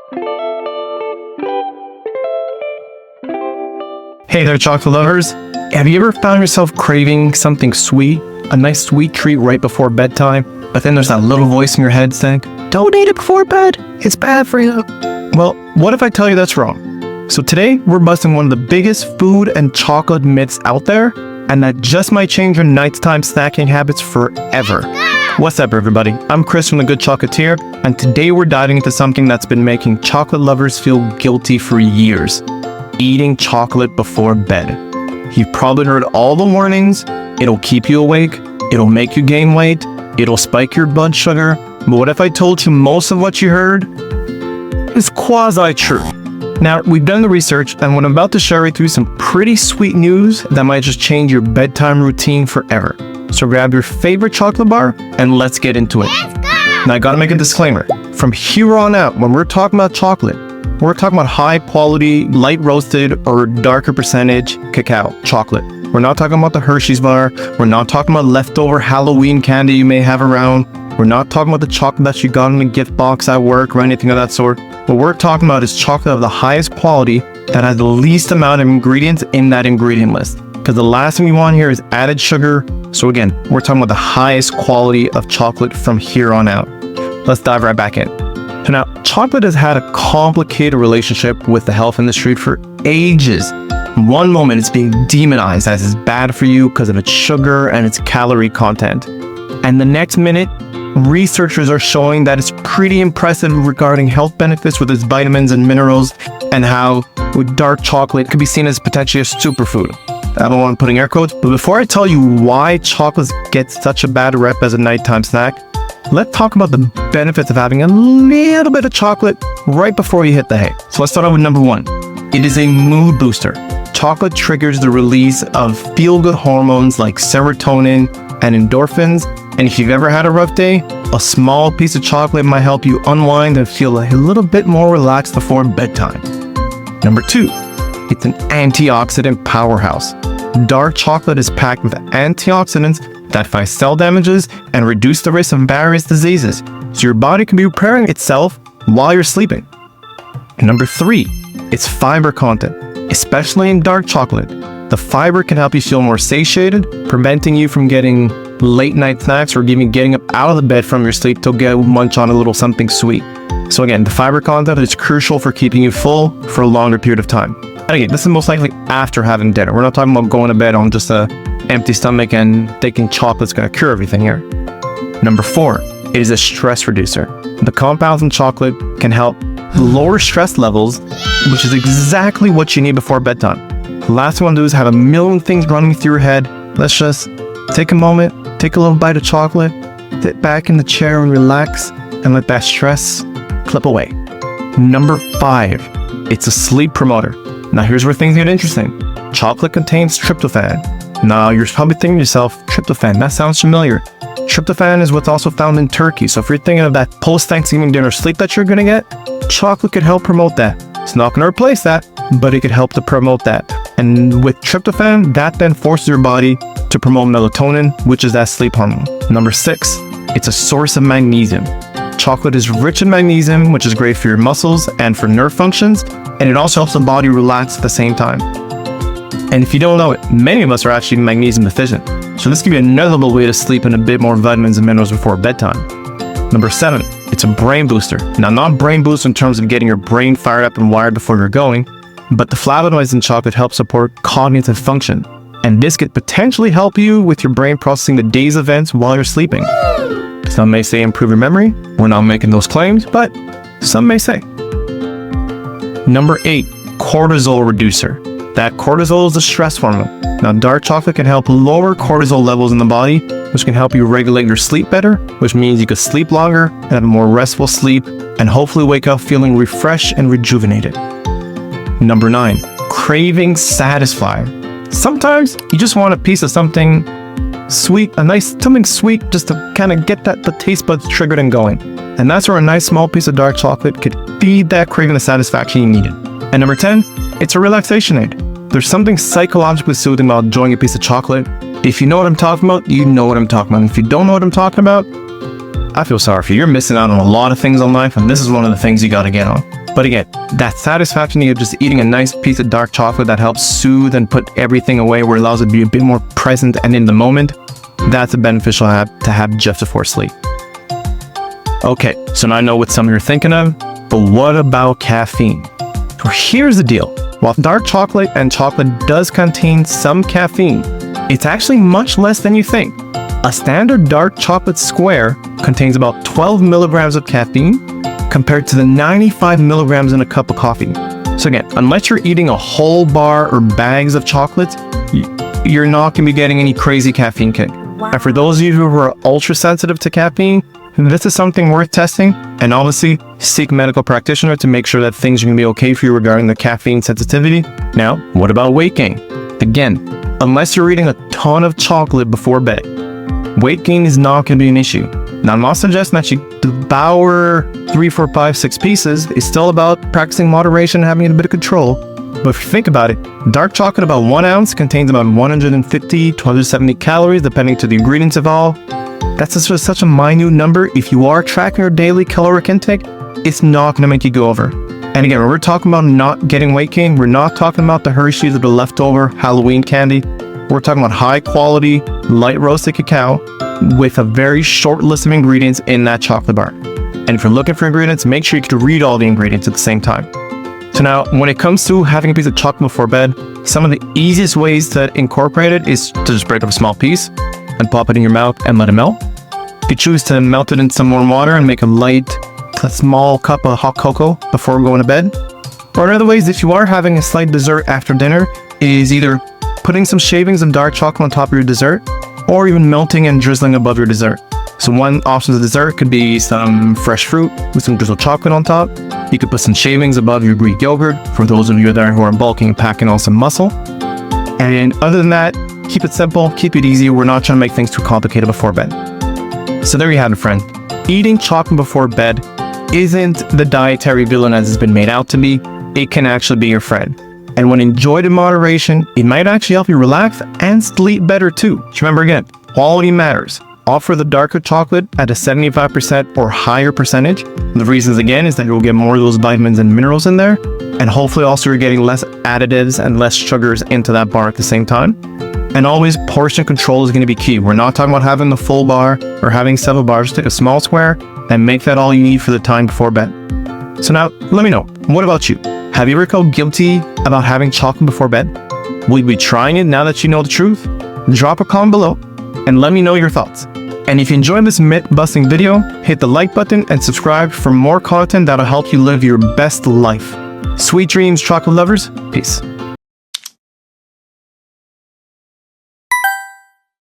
Hey there, chocolate lovers. Have you ever found yourself craving something sweet, a nice sweet treat right before bedtime, but then there's that little voice in your head saying, "Don't eat it before bed, it's bad for you"? Well, what if I tell you that's wrong? So today, we're busting one of the biggest food and chocolate myths out there, and that just might change your nighttime snacking habits forever. What's up, everybody? I'm Chris from The Good Chocolatier, and today we're diving into something that's been making chocolate lovers feel guilty for years: eating chocolate before bed. You've probably heard all the warnings. It'll keep you awake, it'll make you gain weight, it'll spike your blood sugar. But what if I told you most of what you heard is quasi-true? Now, we've done the research, and what I'm about to share with you is some pretty sweet news that might just change your bedtime routine forever. So grab your favorite chocolate bar, and let's get into it. Now, I gotta make a disclaimer. From here on out, when we're talking about chocolate, we're talking about high quality, light roasted or darker percentage cacao chocolate. We're not talking about the Hershey's bar. We're not talking about leftover Halloween candy you may have around. We're not talking about the chocolate that you got in a gift box at work or anything of that sort. What we're talking about is chocolate of the highest quality that has the least amount of ingredients in that ingredient list. Because the last thing we want here is added sugar. So again, we're talking about the highest quality of chocolate from here on out. Let's dive right back in. So now, chocolate has had a complicated relationship with the health industry for ages. One moment it's being demonized as it's bad for you because of its sugar and its calorie content. And the next minute, researchers are showing that it's pretty impressive regarding health benefits with its vitamins and minerals, and how with dark chocolate could be seen as potentially a superfood. I don't want putting air quotes, but before I tell you why chocolates get such a bad rep as a nighttime snack, let's talk about the benefits of having a little bit of chocolate right before you hit the hay. So let's start out with number one. It is a mood booster. Chocolate triggers the release of feel-good hormones like serotonin and endorphins. And if you've ever had a rough day, a small piece of chocolate might help you unwind and feel a little bit more relaxed before bedtime. Number two, it's an antioxidant powerhouse. Dark chocolate is packed with antioxidants that fight cell damages and reduce the risk of various diseases, so your body can be repairing itself while you're sleeping. Number three, it's fiber content, especially in dark chocolate. The fiber can help you feel more satiated, preventing you from getting late night snacks or even getting up out of the bed from your sleep to go munch on a little something sweet. So again, the fiber content is crucial for keeping you full for a longer period of time. And again, this is most likely after having dinner. We're not talking about going to bed on just an empty stomach and thinking chocolate's going to cure everything here. Number four, it is a stress reducer. The compounds in chocolate can help lower stress levels, which is exactly what you need before bedtime. The last thing you want to do is have a million things running through your head. Let's just take a moment, take a little bite of chocolate, sit back in the chair and relax, and let that stress clip away. Number five, it's a sleep promoter. Now here's where things get interesting. Chocolate contains tryptophan. Now you're probably thinking to yourself, tryptophan, that sounds familiar. Tryptophan is what's also found in turkey. So if you're thinking of that post-Thanksgiving dinner sleep that you're gonna get, chocolate could help promote that. It's not gonna replace that, but it could help to promote that. And with tryptophan, that then forces your body to promote melatonin, which is that sleep hormone. Number six, it's a source of magnesium. Chocolate is rich in magnesium, which is great for your muscles and for nerve functions, and it also helps the body relax at the same time. And if you don't know it, many of us are actually magnesium deficient. So this could be another way to sleep in a bit more vitamins and minerals before bedtime. Number seven, it's a brain booster. Now, not brain boost in terms of getting your brain fired up and wired before you're going, but the flavonoids in chocolate help support cognitive function. And this could potentially help you with your brain processing the day's events while you're sleeping. Some may say improve your memory. We're not making those claims, but some may say. Number eight, cortisol reducer. That cortisol is a stress hormone. Now, dark chocolate can help lower cortisol levels in the body, which can help you regulate your sleep better, which means you could sleep longer and have a more restful sleep, and hopefully wake up feeling refreshed and rejuvenated. Number nine, craving satisfier. Sometimes you just want a piece of something sweet, something sweet just to kind of get the taste buds triggered and going. And that's where a nice small piece of dark chocolate could feed that craving the satisfaction you needed. And number 10, it's a relaxation aid. There's something psychologically soothing about enjoying a piece of chocolate. If you know what I'm talking about, you know what I'm talking about. If you don't know what I'm talking about, I feel sorry for you. You're missing out on a lot of things in life, and this is one of the things you gotta get on. But again, that satisfaction of just eating a nice piece of dark chocolate that helps soothe and put everything away, where it allows it to be a bit more present and in the moment, that's a beneficial habit to have just before sleep. Okay, so now I know what some of you are thinking of, but what about caffeine? Well, here's the deal. While dark chocolate and chocolate does contain some caffeine, it's actually much less than you think. A standard dark chocolate square contains about 12 milligrams of caffeine compared to the 95 milligrams in a cup of coffee. So again, unless you're eating a whole bar or bags of chocolates, you're not going to be getting any crazy caffeine kick. Wow. And for those of you who are ultra sensitive to caffeine, this is something worth testing, and obviously seek a medical practitioner to make sure that things are going to be okay for you regarding the caffeine sensitivity. Now, what about weight gain? Again, unless you're eating a ton of chocolate before bed, weight gain is not going to be an issue. Now, I'm not suggesting that you devour 3, 4, 5, 6 pieces. It's still about practicing moderation and having a bit of control. But if you think about it, dark chocolate, about 1 ounce, contains about 150 to 170 calories, depending to the ingredients involved. That's just such a minute number. If you are tracking your daily caloric intake, it's not going to make you go over. And again, when we're talking about not getting weight gain, we're not talking about the Hershey's or the leftover Halloween candy. We're talking about high quality, light roasted cacao with a very short list of ingredients in that chocolate bar. And if you're looking for ingredients, make sure you can read all the ingredients at the same time. So now, when it comes to having a piece of chocolate before bed, some of the easiest ways to incorporate it is to just break up a small piece and pop it in your mouth and let it melt. If you choose to melt it in some warm water and make a small cup of hot cocoa before going to bed. Or other ways, if you are having a slight dessert after dinner, is either putting some shavings of dark chocolate on top of your dessert, or even melting and drizzling above your dessert. So one option of dessert could be some fresh fruit with some drizzled chocolate on top. You could put some shavings above your Greek yogurt, for those of you there who are bulking and packing on some muscle. And other than that, keep it simple, keep it easy. We're not trying to make things too complicated before bed. So there you have it, friend. Eating chocolate before bed isn't the dietary villain as it's been made out to be. It can actually be your friend. And when enjoyed in moderation, it might actually help you relax and sleep better too. Just remember again, quality matters. Offer the darker chocolate at a 75% or higher percentage. The reasons again is that you'll get more of those vitamins and minerals in there. And hopefully also you're getting less additives and less sugars into that bar at the same time. And always, portion control is going to be key. We're not talking about having the full bar or having several bars. Just take a small square and make that all you need for the time before bed. So now, let me know, what about you? Have you ever felt guilty about having chocolate before bed? Will you be trying it now that you know the truth? Drop a comment below and let me know your thoughts. And if you enjoyed this myth-busting video, hit the like button and subscribe for more content that'll help you live your best life. Sweet dreams, chocolate lovers. Peace.